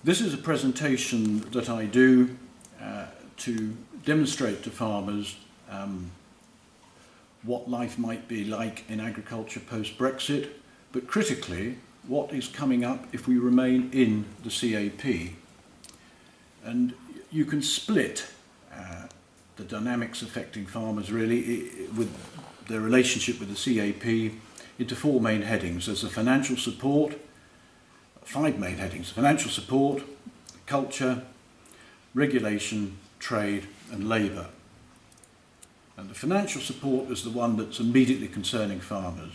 This is a presentation that I do to demonstrate to farmers what life might be like in agriculture post-Brexit, but critically, what is coming up if we remain in the CAP. And you can split the dynamics affecting farmers really with their relationship with the CAP into four main headings. There's the financial support, five main headings: financial support, culture, regulation, trade and labour. And the financial support is the one that's immediately concerning farmers.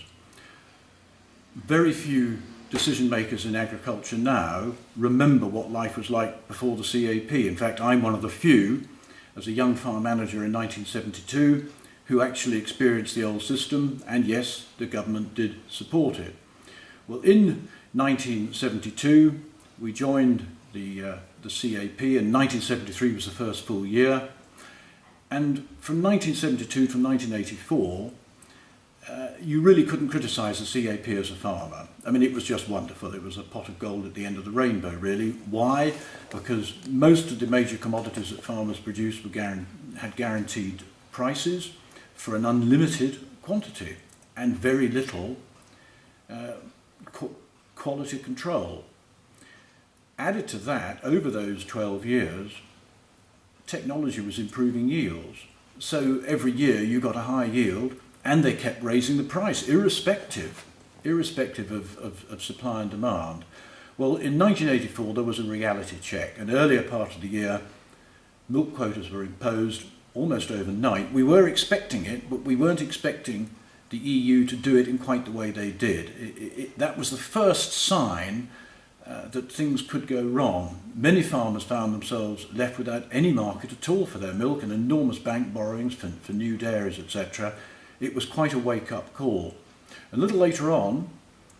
Very few decision makers in agriculture now remember what life was like before the CAP. In fact, I'm one of the few, as a young farm manager in 1972, who actually experienced the old system, and yes, the government did support it. Well, in 1972, we joined the CAP, and 1973 was the first full year. And from 1972 to 1984, you really couldn't criticise the CAP as a farmer. I mean, it was just wonderful. It was a pot of gold at the end of the rainbow, really. Why? Because most of the major commodities that farmers produced had guaranteed prices for an unlimited quantity and very little quality control. Added to that, over those 12 years, technology was improving yields. So every year you got a high yield, and they kept raising the price, irrespective of supply and demand. Well, in 1984 there was a reality check. An earlier part of the year, milk quotas were imposed almost overnight. We were expecting it, but we weren't expecting the EU to do it in quite the way they did. That was the first sign that things could go wrong. Many farmers found themselves left without any market at all for their milk, and enormous bank borrowings for new dairies, etc. It was quite a wake-up call. A little later on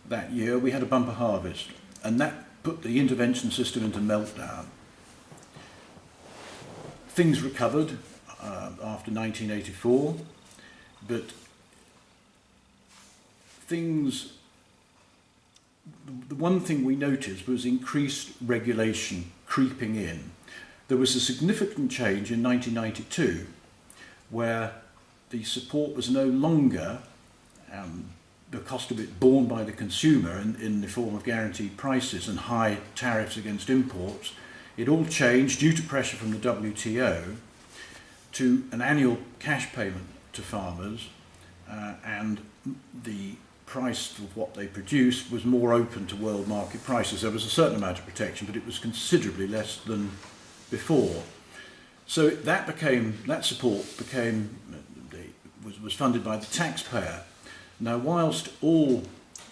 that year, we had a bumper harvest, and that put the intervention system into meltdown. Things recovered after 1984, but the one thing we noticed was increased regulation creeping in. There was a significant change in 1992 where the support was no longer the cost of it borne by the consumer in the form of guaranteed prices and high tariffs against imports. It all changed due to pressure from the WTO to an annual cash payment to farmers, and the price of what they produced was more open to world market prices. There was a certain amount of protection, but it was considerably less than before. So that support was funded by the taxpayer. Now, whilst all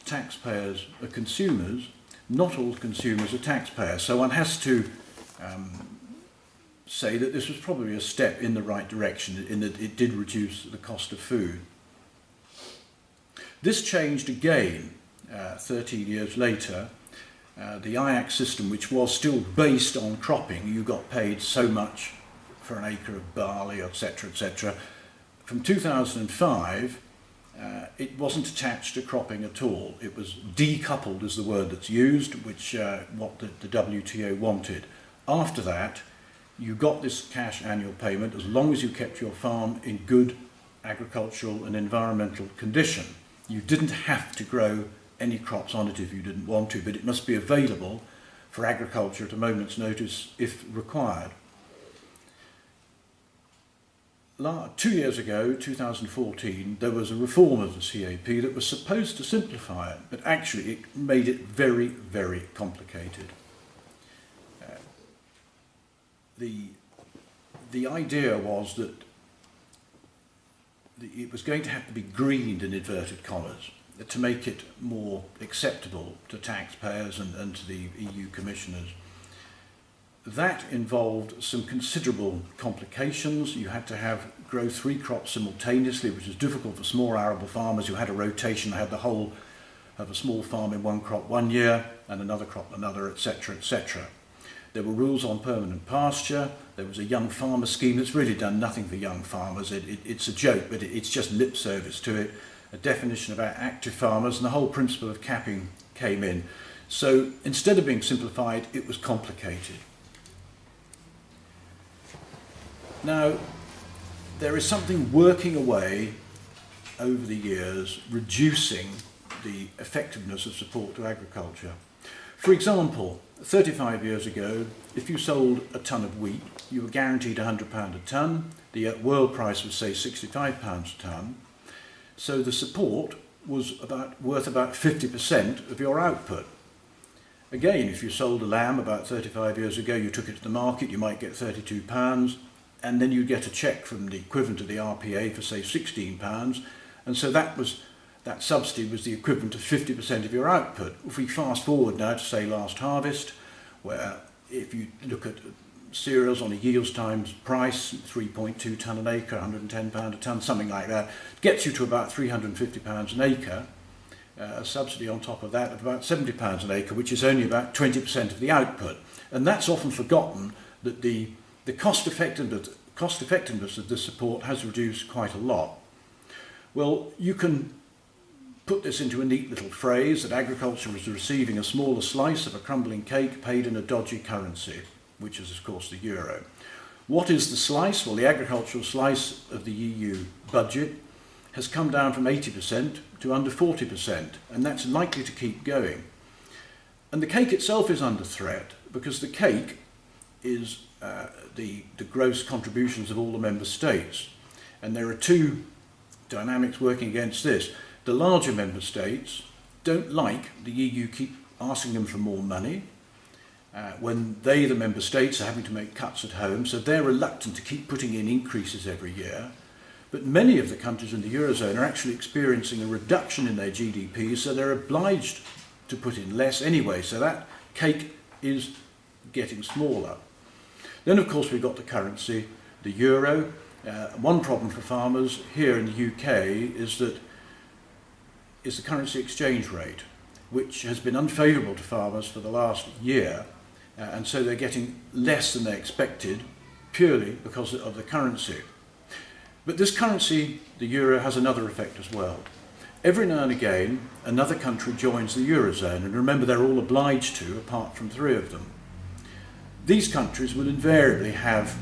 taxpayers are consumers, not all consumers are taxpayers. So one has to say that this was probably a step in the right direction, in that it did reduce the cost of food. This changed again 13 years later. The IAC system, which was still based on cropping, you got paid so much for an acre of barley, etc., etc. From 2005, it wasn't attached to cropping at all. It was decoupled, is the word that's used, which what the WTO wanted. After that, you got this cash annual payment as long as you kept your farm in good agricultural and environmental condition. You didn't have to grow any crops on it if you didn't want to, but it must be available for agriculture at a moment's notice if required. 2 years ago, 2014, there was a reform of the CAP that was supposed to simplify it, but actually it made it very, very complicated. The idea was that it was going to have to be greened, in inverted commas, to make it more acceptable to taxpayers and to the EU commissioners. That involved some considerable complications. You had to grow 3 crops simultaneously, which was difficult for small arable farmers who had a rotation. They had the whole of a small farm in one crop one year and another crop another, etc., etc. There were rules on permanent pasture. There was a young farmer scheme that's really done nothing for young farmers. It's a joke, but it's just lip service to it. A definition about active farmers, and the whole principle of capping came in. So instead of being simplified, it was complicated. Now, there is something working away over the years, reducing the effectiveness of support to agriculture. For example, 35 years ago, if you sold a tonne of wheat, you were guaranteed £100 a tonne. The world price was, say, £65 a tonne. So the support was worth about 50% of your output. Again, if you sold a lamb about 35 years ago, you took it to the market, you might get £32, and then you'd get a cheque from the equivalent of the RPA for, say, £16, and so that subsidy was the equivalent of 50% of your output. If we fast forward now to, say, last harvest, where if you look at cereals on a yields times price, 3.2 tonne an acre, £110 a tonne, something like that, gets you to about £350 an acre, a subsidy on top of that of about £70 an acre, which is only about 20% of the output. And that's often forgotten, that the cost effectiveness of this support has reduced quite a lot. Well, you can put this into a neat little phrase that agriculture is receiving a smaller slice of a crumbling cake paid in a dodgy currency, which is of course the euro. What is the slice? Well, the agricultural slice of the EU budget has come down from 80% to under 40%, and that's likely to keep going. And the cake itself is under threat, because the cake is the gross contributions of all the member states. And there are two dynamics working against this. The larger member states don't like the EU keep asking them for more money when they, the member states, are having to make cuts at home, so they're reluctant to keep putting in increases every year. But many of the countries in the Eurozone are actually experiencing a reduction in their GDP, so they're obliged to put in less anyway, so that cake is getting smaller. Then, of course, we've got the currency, the euro. One problem for farmers here in the UK is the currency exchange rate, which has been unfavourable to farmers for the last year, and so they're getting less than they expected purely because of the currency. But this currency, the euro, has another effect as well. Every now and again, another country joins the Eurozone, and remember, they're all obliged to, apart from 3 of them. These countries will invariably have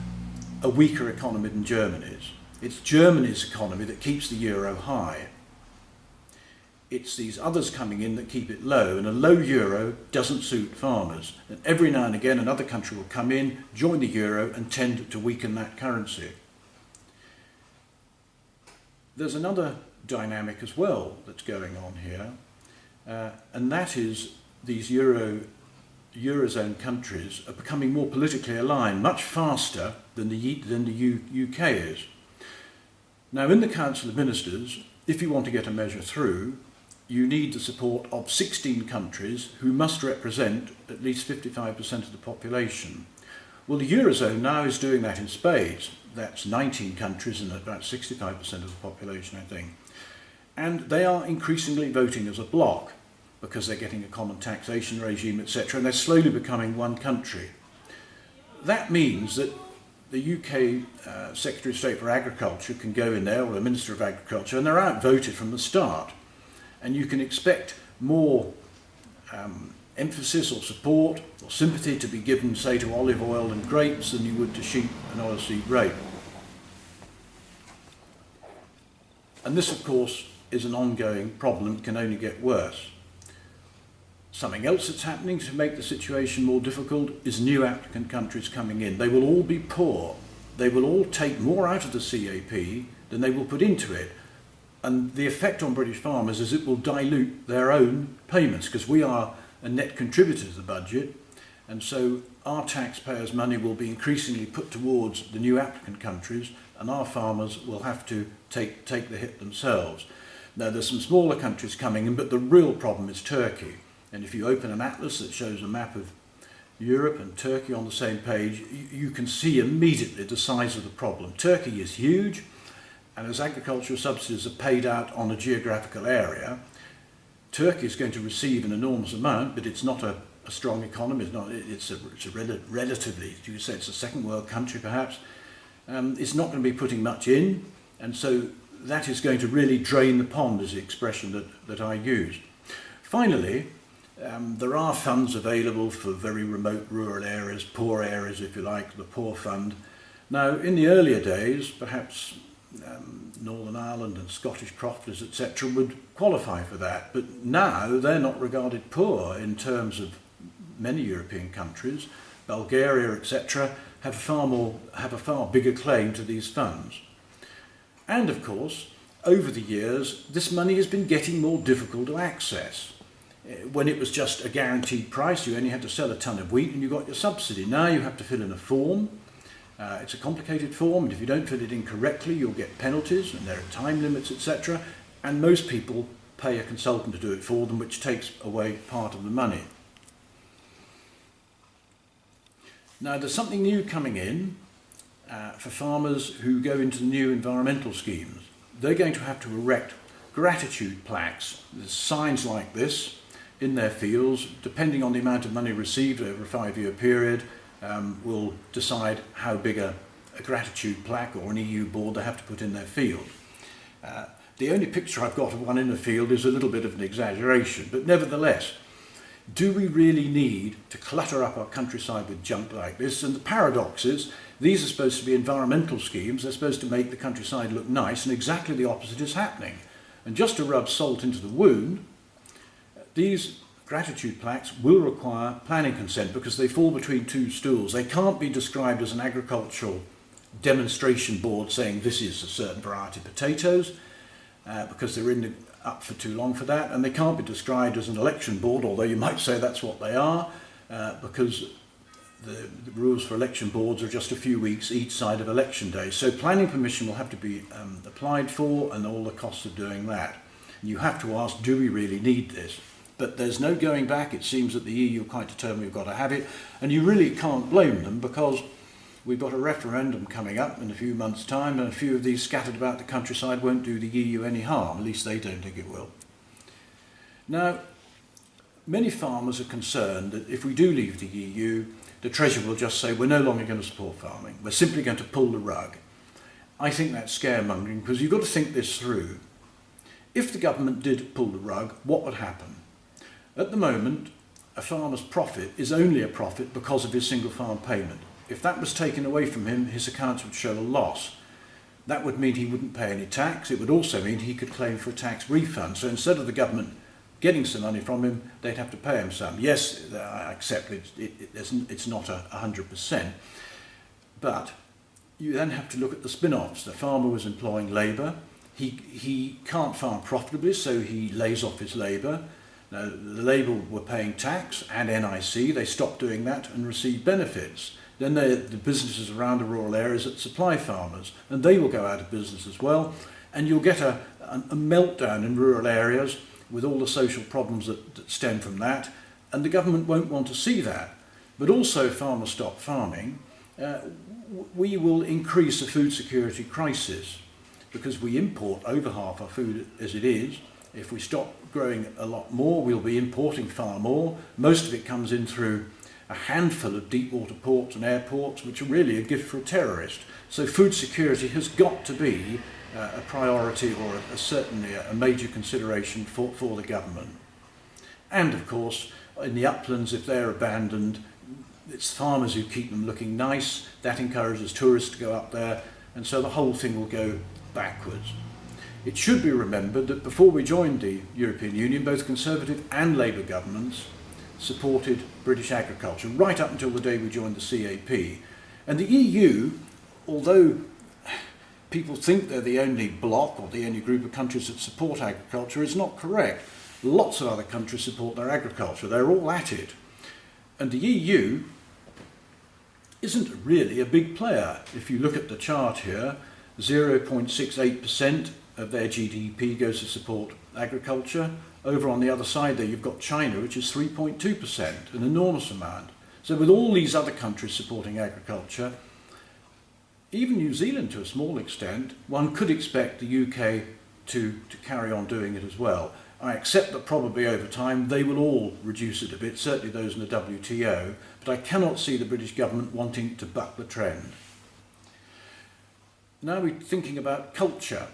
a weaker economy than Germany's. It's Germany's economy that keeps the euro high. It's these others coming in that keep it low, and a low euro doesn't suit farmers. And every now and again, another country will come in, join the euro, and tend to weaken that currency. There's another dynamic as well that's going on here, and that is these Eurozone countries are becoming more politically aligned much faster than the UK is. Now, in the Council of Ministers, if you want to get a measure through, you need the support of 16 countries who must represent at least 55% of the population. Well, the Eurozone now is doing that in spades. That's 19 countries and about 65% of the population, I think. And they are increasingly voting as a bloc because they're getting a common taxation regime, etc., and they're slowly becoming one country. That means that the UK Secretary of State for Agriculture can go in there, or the Minister of Agriculture, and they're outvoted from the start. And you can expect more emphasis or support or sympathy to be given, say, to olive oil and grapes than you would to sheep and oilseed rape. And this, of course, is an ongoing problem that can only get worse. Something else that's happening to make the situation more difficult is new applicant countries coming in. They will all be poor. They will all take more out of the CAP than they will put into it. And the effect on British farmers is it will dilute their own payments, because we are a net contributor to the budget, and so our taxpayers' money will be increasingly put towards the new applicant countries, and our farmers will have to take the hit themselves. Now, there's some smaller countries coming in, but the real problem is Turkey. And if you open an atlas that shows a map of Europe and Turkey on the same page, you can see immediately the size of the problem. Turkey is huge, and as agricultural subsidies are paid out on a geographical area, Turkey is going to receive an enormous amount, but it's not a strong economy. It's a relatively, you could say it's a second world country perhaps. It's not going to be putting much in, and so that is going to really drain the pond, is the expression that I used. Finally, There are funds available for very remote rural areas, poor areas if you like, the Poor Fund. Now in the earlier days, perhaps Northern Ireland and Scottish crofters etc. would qualify for that, but now they're not regarded poor in terms of many European countries. Bulgaria etc. have a far bigger claim to these funds. And of course, over the years, this money has been getting more difficult to access. When it was just a guaranteed price, you only had to sell a ton of wheat and you got your subsidy. Now you have to fill in a form. It's a complicated form, and if you don't fill it in correctly, you'll get penalties, and there are time limits, etc. And most people pay a consultant to do it for them, which takes away part of the money. Now there's something new coming in for farmers who go into the new environmental schemes. They're going to have to erect gratitude plaques. There's signs like this in their fields, depending on the amount of money received over a 5-year period, will decide how big a gratitude plaque or an EU board they have to put in their field. The only picture I've got of one in the field is a little bit of an exaggeration, but nevertheless, do we really need to clutter up our countryside with junk like this? And the paradox is, these are supposed to be environmental schemes, they're supposed to make the countryside look nice, and exactly the opposite is happening. And just to rub salt into the wound, these gratitude plaques will require planning consent because they fall between two stools. They can't be described as an agricultural demonstration board saying this is a certain variety of potatoes because they're up for too long for that, and they can't be described as an election board, although you might say that's what they are, because the rules for election boards are just a few weeks each side of election day. So planning permission will have to be applied for, and all the costs of doing that. You have to ask, do we really need this? But there's no going back. It seems that the EU are quite determined we've got to have it, and you really can't blame them because we've got a referendum coming up in a few months' time, and a few of these scattered about the countryside won't do the EU any harm. At least they don't think it will. Now, many farmers are concerned that if we do leave the EU, the Treasury will just say we're no longer going to support farming. We're simply going to pull the rug. I think that's scaremongering because you've got to think this through. If the government did pull the rug, what would happen? At the moment, a farmer's profit is only a profit because of his single farm payment. If that was taken away from him, his accounts would show a loss. That would mean he wouldn't pay any tax. It would also mean he could claim for a tax refund. So instead of the government getting some money from him, they'd have to pay him some. Yes, I accept it's not 100%, but you then have to look at the spin-offs. The farmer was employing labour. He can't farm profitably, so he lays off his labour. Now, the labour were paying tax and NIC. They stopped doing that and received benefits. Then the businesses around the rural areas that supply farmers, and they will go out of business as well. And you'll get a meltdown in rural areas with all the social problems that stem from that, and the government won't want to see that. But also, if farmers stop farming, we will increase the food security crisis because we import over half our food as it is. If we stop growing a lot more, we'll be importing far more. Most of it comes in through a handful of deep water ports and airports, which are really a gift for a terrorist. So food security has got to be a priority, or certainly a major consideration for the government. And of course, in the uplands, if they're abandoned, it's farmers who keep them looking nice. That encourages tourists to go up there, and so the whole thing will go backwards. It should be remembered that before we joined the European Union, both Conservative and Labour governments supported British agriculture right up until the day we joined the CAP. And the EU, although people think they're the only bloc or the only group of countries that support agriculture, is not correct. Lots of other countries support their agriculture. They're all at it. And the EU isn't really a big player. If you look at the chart here, 0.68% of their GDP goes to support agriculture. Over on the other side there you've got China, which is 3.2%, an enormous amount. So with all these other countries supporting agriculture, even New Zealand to a small extent, one could expect the UK to carry on doing it as well. I accept that probably over time they will all reduce it a bit, certainly those in the WTO, but I cannot see the British government wanting to buck the trend. Now we're thinking about culture.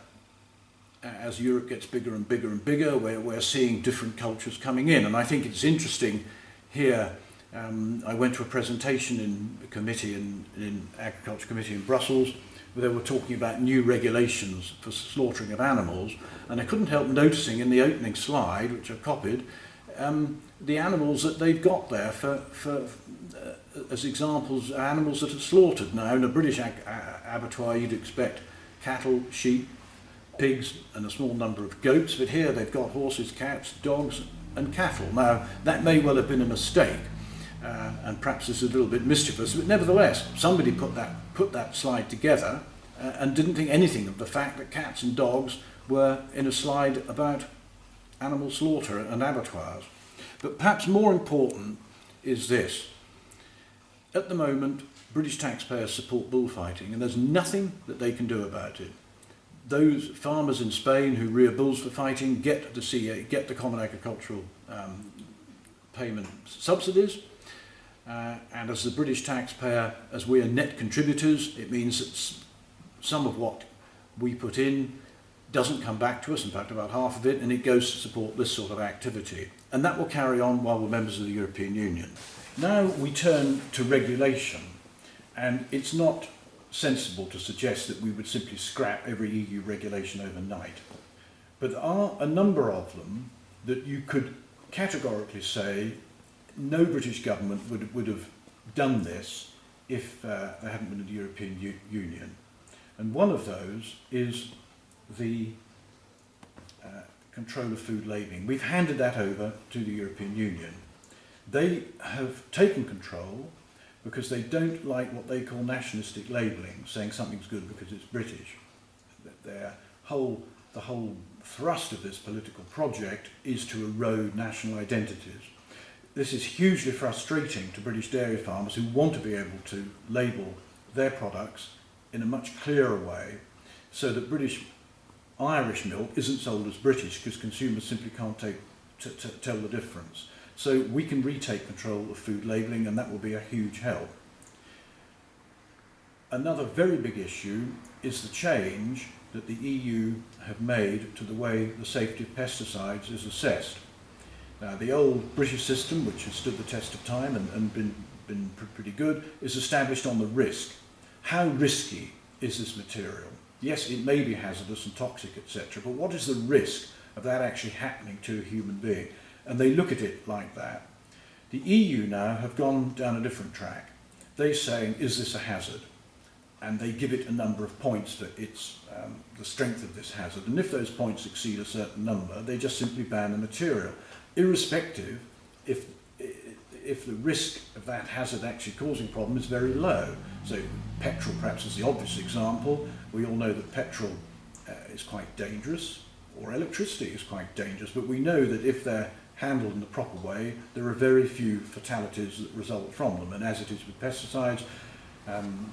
as Europe gets bigger and bigger and bigger, we're seeing different cultures coming in. And I think it's interesting here. I went to a presentation in a committee, in Agriculture Committee in Brussels, where they were talking about new regulations for slaughtering of animals, and I couldn't help noticing in the opening slide, which I copied, the animals that they've got there as examples, animals that are slaughtered. Now, in a British abattoir, you'd expect cattle, sheep, pigs, and a small number of goats, but here they've got horses, cats, dogs, and cattle. Now, that may well have been a mistake, and perhaps it's a little bit mischievous, but nevertheless, somebody put that slide together and didn't think anything of the fact that cats and dogs were in a slide about animal slaughter and abattoirs. But perhaps more important is this. At the moment, British taxpayers support bullfighting, and there's nothing that they can do about it. Those farmers in Spain who rear bulls for fighting get the Common Agricultural Payment subsidies, and as the British taxpayer, as we are net contributors, it means that some of what we put in doesn't come back to us, in fact about half of it, and it goes to support this sort of activity. And that will carry on while we're members of the European Union. Now we turn to regulation, and it's not sensible to suggest that we would simply scrap every EU regulation overnight. But there are a number of them that you could categorically say no British government would have done this if there hadn't been the European Union. And one of those is the control of food labelling. We've handed that over to the European Union. They have taken control because they don't like what they call nationalistic labelling, saying something's good because it's British. The whole thrust of this political project is to erode national identities. This is hugely frustrating to British dairy farmers who want to be able to label their products in a much clearer way so that Irish milk isn't sold as British because consumers simply can't tell the difference. So we can retake control of food labelling, and that will be a huge help. Another very big issue is the change that the EU have made to the way the safety of pesticides is assessed. Now, the old British system, which has stood the test of time and been pretty good, is established on the risk. How risky is this material? Yes, it may be hazardous and toxic, etc., but what is the risk of that actually happening to a human being? And they look at it like that. The EU now have gone down a different track. They're saying, is this a hazard? And they give it a number of points for its, the strength of this hazard. And if those points exceed a certain number, they just simply ban the material, irrespective if the risk of that hazard actually causing a problem is very low. So petrol perhaps is the obvious example. We all know that petrol is quite dangerous, or electricity is quite dangerous, but we know that if they're handled in the proper way, there are very few fatalities that result from them. And as it is with pesticides,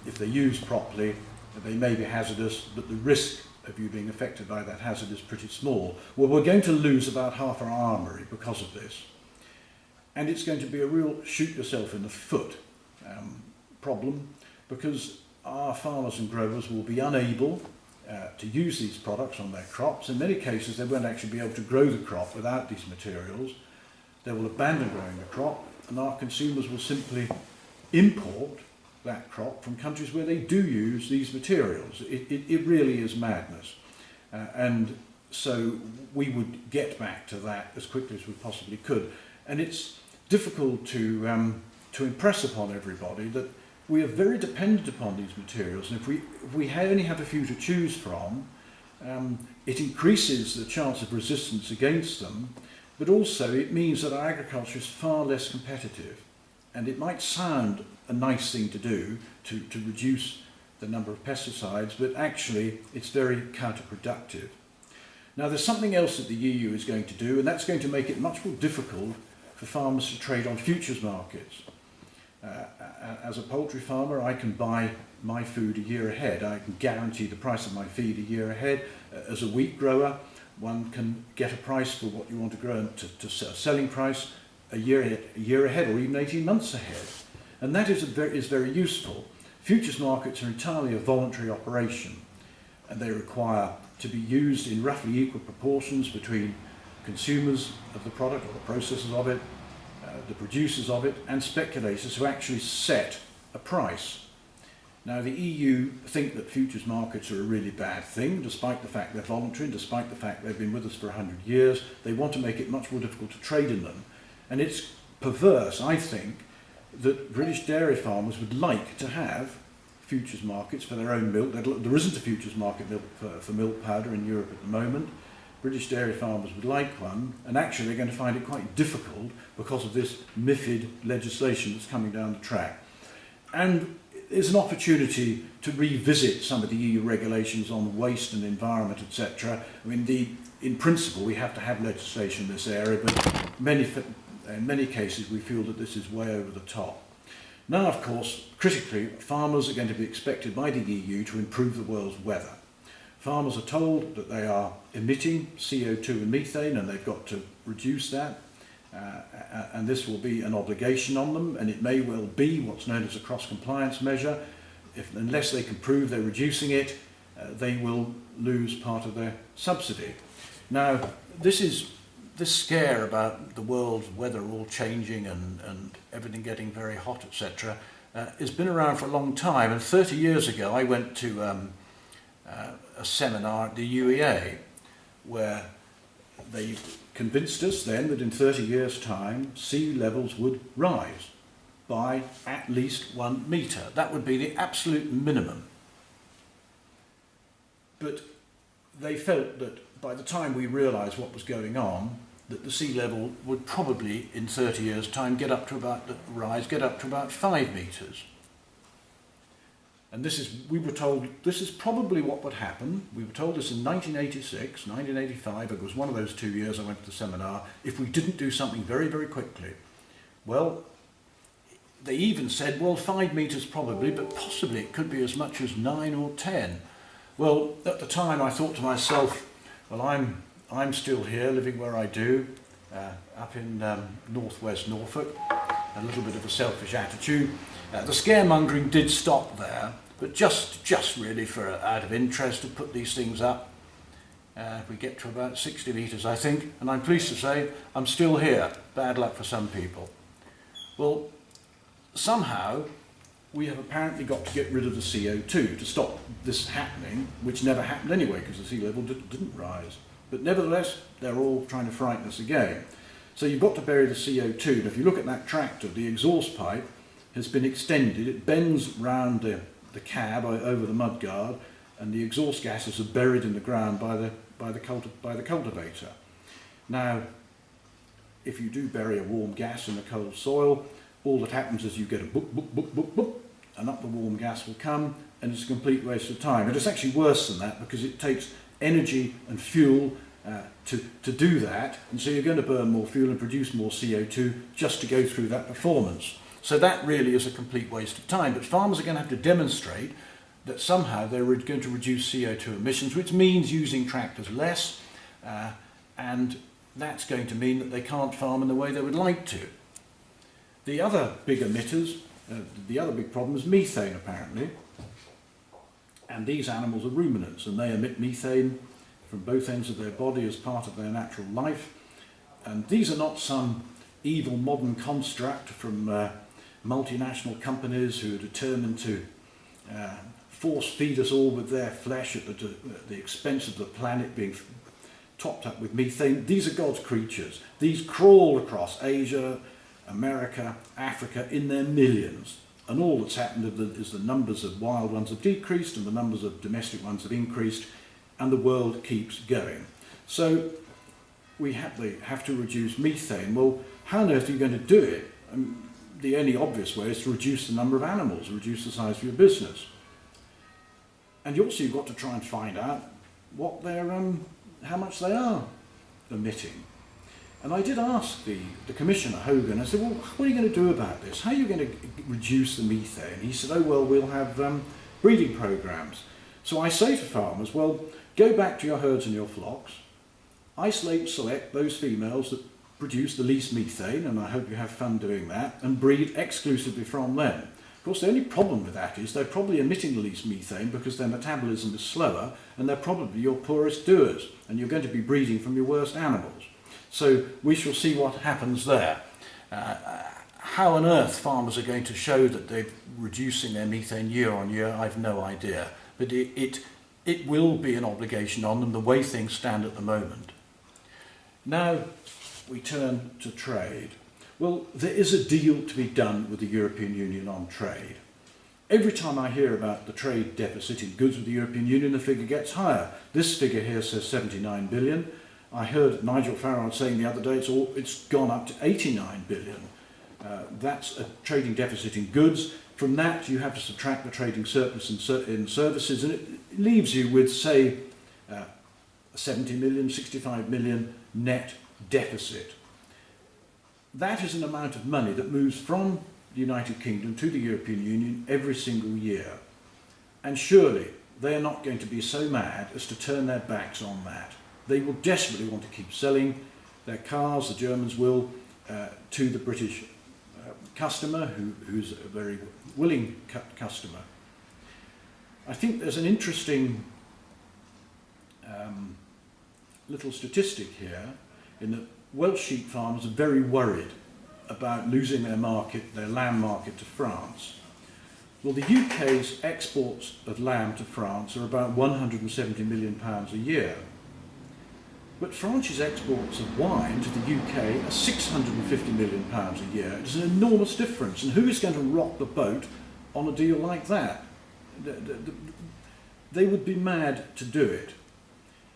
if they're used properly, they may be hazardous, but the risk of you being affected by that hazard is pretty small. Well, we're going to lose about half our armoury because of this. And it's going to be a real shoot yourself in the foot problem, because our farmers and growers will be unable to use these products on their crops. In many cases, they won't actually be able to grow the crop without these materials. They will abandon growing the crop, and our consumers will simply import that crop from countries where they do use these materials. It really is madness. And so we would get back to that as quickly as we possibly could. And it's difficult to impress upon everybody that we are very dependent upon these materials, and if we only have a few to choose from, it increases the chance of resistance against them, but also it means that our agriculture is far less competitive. And it might sound a nice thing to do to reduce the number of pesticides, but actually it's very counterproductive. Now, there's something else that the EU is going to do, and that's going to make it much more difficult for farmers to trade on futures markets. As a poultry farmer, I can buy my food a year ahead. I can guarantee the price of my feed a year ahead. As a wheat grower, one can get a price for what you want to grow to a selling price a year ahead, or even 18 months ahead. And that is very useful. Futures markets are entirely a voluntary operation. and they require to be used in roughly equal proportions between consumers of the product or the processors of it, the producers of it, and speculators who actually set a price. Now, the EU think that futures markets are a really bad thing, despite the fact they're voluntary, despite the fact they've been with us for 100 years. They want to make it much more difficult to trade in them. And it's perverse, I think, that British dairy farmers would like to have futures markets for their own milk. There isn't a futures market for milk powder in Europe at the moment. British dairy farmers would like one, and actually they're going to find it quite difficult because of this MiFID legislation that's coming down the track. And there's an opportunity to revisit some of the EU regulations on waste and environment, etc. I mean, in principle, we have to have legislation in this area, but in many cases, we feel that this is way over the top. Now, of course, critically, farmers are going to be expected by the EU to improve the world's weather. Farmers are told that they are emitting CO2 and methane, and they've got to reduce that. And this will be an obligation on them, and it may well be what's known as a cross-compliance measure. Unless they can prove they're reducing it, they will lose part of their subsidy. Now, this scare about the world's weather all changing and everything getting very hot, etc., has been around for a long time. And 30 years ago, I went to a seminar at the UEA where they convinced us then that in 30 years' time, sea levels would rise by at least 1 metre. That would be the absolute minimum. But they felt that by the time we realised what was going on, that the sea level would probably, in 30 years' time, get up to about 5 metres. And we were told this is probably what would happen. We were told this in 1986, 1985. It was one of those 2 years I went to the seminar, if we didn't do something very, very quickly. Well, they even said, well, 5 metres probably, but possibly it could be as much as 9 or 10. Well, at the time I thought to myself, well, I'm still here, living where I do, up in northwest Norfolk. A little bit of a selfish attitude. The scaremongering did stop there, but just really out of interest to put these things up. We get to about 60 metres, I think, and I'm pleased to say I'm still here. Bad luck for some people. Well, somehow we have apparently got to get rid of the CO2 to stop this happening, which never happened anyway because the sea level didn't rise. But nevertheless, they're all trying to frighten us again. So you've got to bury the CO2. And if you look at that tractor, the exhaust pipe has been extended. It bends round the cab over the mudguard, and the exhaust gases are buried in the ground by the cultivator. Now, if you do bury a warm gas in the cold soil, all that happens is you get a boop, boop, boop, boop, boop, and up the warm gas will come, and it's a complete waste of time. And it's actually worse than that because it takes energy and fuel to do that, and so you're going to burn more fuel and produce more CO2 just to go through that performance. So that really is a complete waste of time. But farmers are going to have to demonstrate that somehow they're going to reduce CO2 emissions, which means using tractors less, and that's going to mean that they can't farm in the way they would like to. The other big emitters, the other big problem is methane, apparently. And these animals are ruminants, and they emit methane from both ends of their body as part of their natural life. And these are not some evil modern construct from multinational companies who are determined to force feed us all with their flesh at the expense of the planet being topped up with methane. These are God's creatures. These crawl across Asia, America, Africa in their millions. And all that's happened is the numbers of wild ones have decreased and the numbers of domestic ones have increased, and the world keeps going. So we have to reduce methane. Well, how on earth are you going to do it? The only obvious way is to reduce the number of animals, reduce the size of your business. And you've got to try and find out what how much they are emitting. And I did ask the Commissioner, Hogan, I said, well, what are you going to do about this? How are you going to reduce the methane? He said, oh, well, we'll have breeding programs. So I say to farmers, well, go back to your herds and your flocks, isolate and select those females that produce the least methane, and I hope you have fun doing that, and breed exclusively from them. Of course, the only problem with that is they're probably emitting the least methane because their metabolism is slower, and they're probably your poorest doers, and you're going to be breeding from your worst animals. So we shall see what happens there. How on earth farmers are going to show that they're reducing their methane year on year, I've no idea. But it will be an obligation on them the way things stand at the moment. Now we turn to trade. Well, there is a deal to be done with the European Union on trade. Every time I hear about the trade deficit in goods with the European Union, the figure gets higher. This figure here says 79 billion. I heard Nigel Farage saying the other day it's gone up to 89 billion. That's a trading deficit in goods. From that, you have to subtract the trading surplus in services, and it leaves you with, say, 70 million, 65 million net deficit. That is an amount of money that moves from the United Kingdom to the European Union every single year. And surely they are not going to be so mad as to turn their backs on that. They will desperately want to keep selling their cars, the Germans will, to the British customer, who's a very willing customer. I think there's an interesting little statistic here in that Welsh sheep farmers are very worried about losing their market, their lamb market, to France. Well, the UK's exports of lamb to France are about £170 million a year. But France's exports of wine to the UK are £650 million a year. It's an enormous difference. And who is going to rock the boat on a deal like that? They would be mad to do it.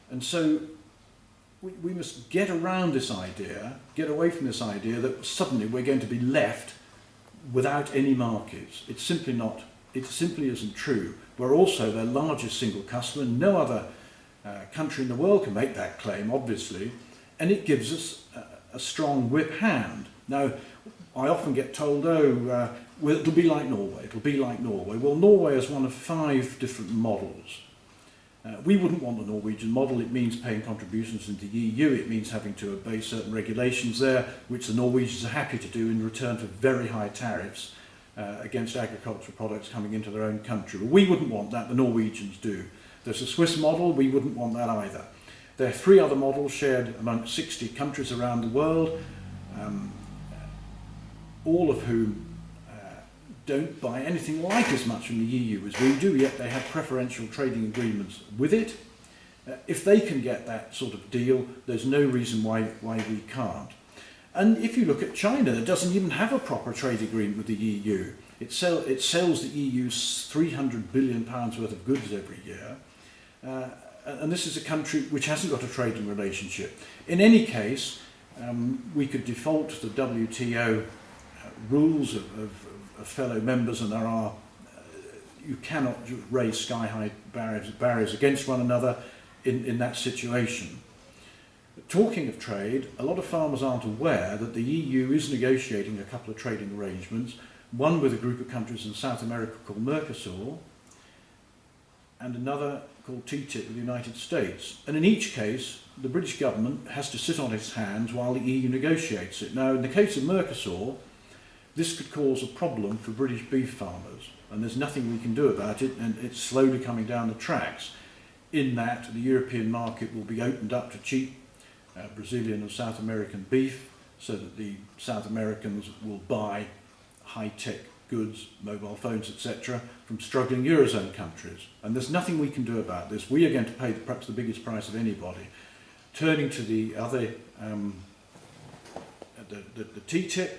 And so we must get around this idea, get away from this idea that suddenly we're going to be left without any markets. It's simply not, it simply isn't true. We're also their largest single customer. No other country in the world can make that claim, obviously, and it gives us a strong whip hand. Now, I often get told, well, it'll be like Norway, it'll be like Norway. Well, Norway is one of 5 different models. We wouldn't want the Norwegian model. It means paying contributions into the EU. It means having to obey certain regulations there, which the Norwegians are happy to do in return for very high tariffs against agricultural products coming into their own country. But we wouldn't want that. The Norwegians do. There's a Swiss model. We wouldn't want that either. There are 3 other models shared among 60 countries around the world, all of whom don't buy anything like as much from the EU as we do, yet they have preferential trading agreements with it. If they can get that sort of deal, there's no reason why we can't. And if you look at China, that doesn't even have a proper trade agreement with the EU. It sells the EU £300 billion worth of goods every year. And this is a country which hasn't got a trading relationship. In any case, we could default to the WTO rules of fellow members, and there are you cannot raise sky-high barriers against one another in that situation. Talking of trade, a lot of farmers aren't aware that the EU is negotiating a couple of trading arrangements, one with a group of countries in South America called Mercosur, and another called TTIP with the United States. And in each case, the British government has to sit on its hands while the EU negotiates it. Now, in the case of Mercosur, this could cause a problem for British beef farmers, and there's nothing we can do about it, and it's slowly coming down the tracks, in that the European market will be opened up to cheap Brazilian and South American beef, so that the South Americans will buy high-tech goods, mobile phones, etc., from struggling Eurozone countries. And there's nothing we can do about this. We are going to pay perhaps the biggest price of anybody. Turning to the other, the TTIP,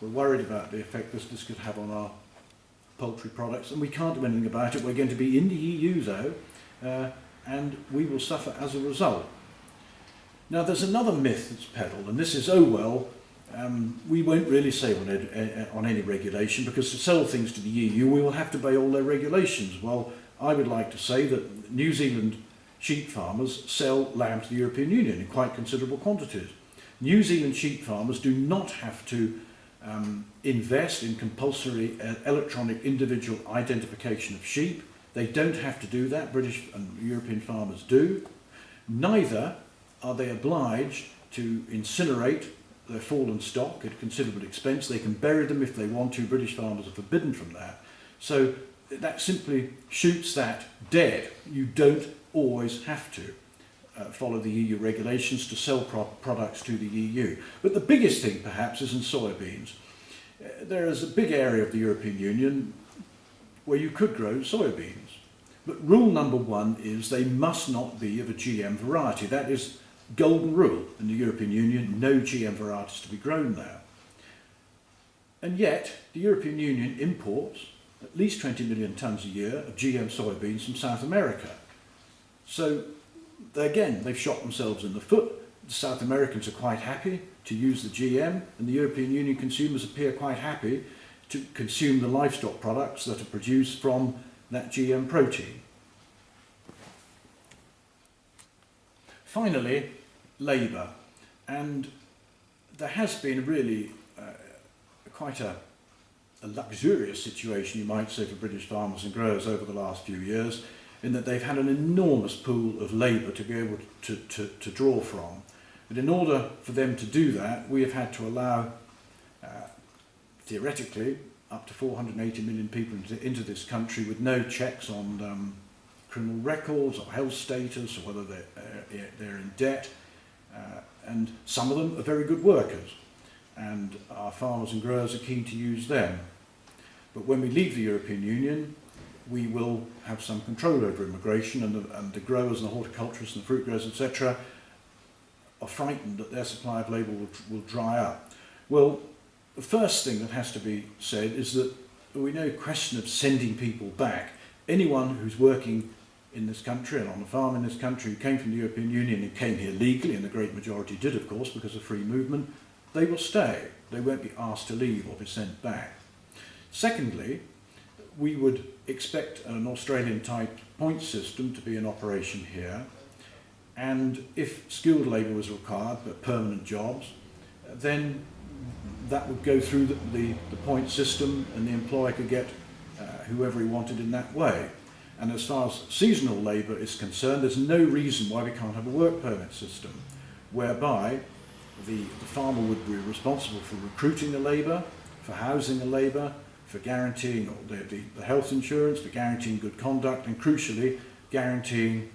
we're worried about the effect this could have on our poultry products, and we can't do anything about it. We're going to be in the EU, though, and we will suffer as a result. Now, there's another myth that's peddled, and this is, we won't really save on any regulation, because to sell things to the EU, we will have to obey all their regulations. Well, I would like to say that New Zealand sheep farmers sell lamb to the European Union in quite considerable quantities. New Zealand sheep farmers do not have to invest in compulsory electronic individual identification of sheep. They don't have to do that. British and European farmers do. Neither are they obliged to incinerate their fallen stock at considerable expense. They can bury them if they want to. British farmers are forbidden from that. So that simply shoots that dead. You don't always have to follow the EU regulations to sell products to the EU. But the biggest thing perhaps is in soybeans. There is a big area of the European Union where you could grow soybeans. But rule number one is they must not be of a GM variety. That is golden rule in the European Union, no GM varieties to be grown there. And yet the European Union imports at least 20 million tonnes a year of GM soybeans from South America. So again, they've shot themselves in the foot. The South Americans are quite happy to use the GM, and the European Union consumers appear quite happy to consume the livestock products that are produced from that GM protein. Finally, labour. And there has been really quite a luxurious situation, you might say, for British farmers and growers over the last few years, in that they've had an enormous pool of labour to be able to draw from. But in order for them to do that, we have had to allow, theoretically, up to 480 million people into this country with no checks on criminal records or health status or whether they're in debt. And some of them are very good workers, and our farmers and growers are keen to use them. But when we leave the European Union, we will have some control over immigration, and the growers and the horticulturists and the fruit growers, etc., are frightened that their supply of labour will dry up. Well, the first thing that has to be said is that we no question of sending people back. Anyone who's working in this country and on a farm in this country who came from the European Union and came here legally, and the great majority did, of course, because of free movement, they will stay. They won't be asked to leave or be sent back. Secondly, we would expect an Australian-type point system to be in operation here, and if skilled labour was required, but permanent jobs, then that would go through the point system, and the employer could get whoever he wanted in that way. And as far as seasonal labour is concerned, there's no reason why we can't have a work permit system, whereby the farmer would be responsible for recruiting the labour, for housing the labour, for guaranteeing the health insurance, for guaranteeing good conduct, and crucially, guaranteeing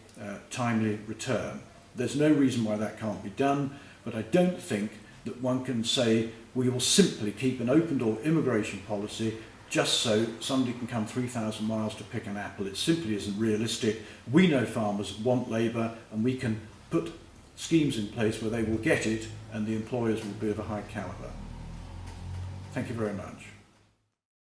timely return. There's no reason why that can't be done, but I don't think that one can say we will simply keep an open-door immigration policy just so somebody can come 3,000 miles to pick an apple. It simply isn't realistic. We know farmers want labour, and we can put schemes in place where they will get it and the employers will be of a high calibre. Thank you very much.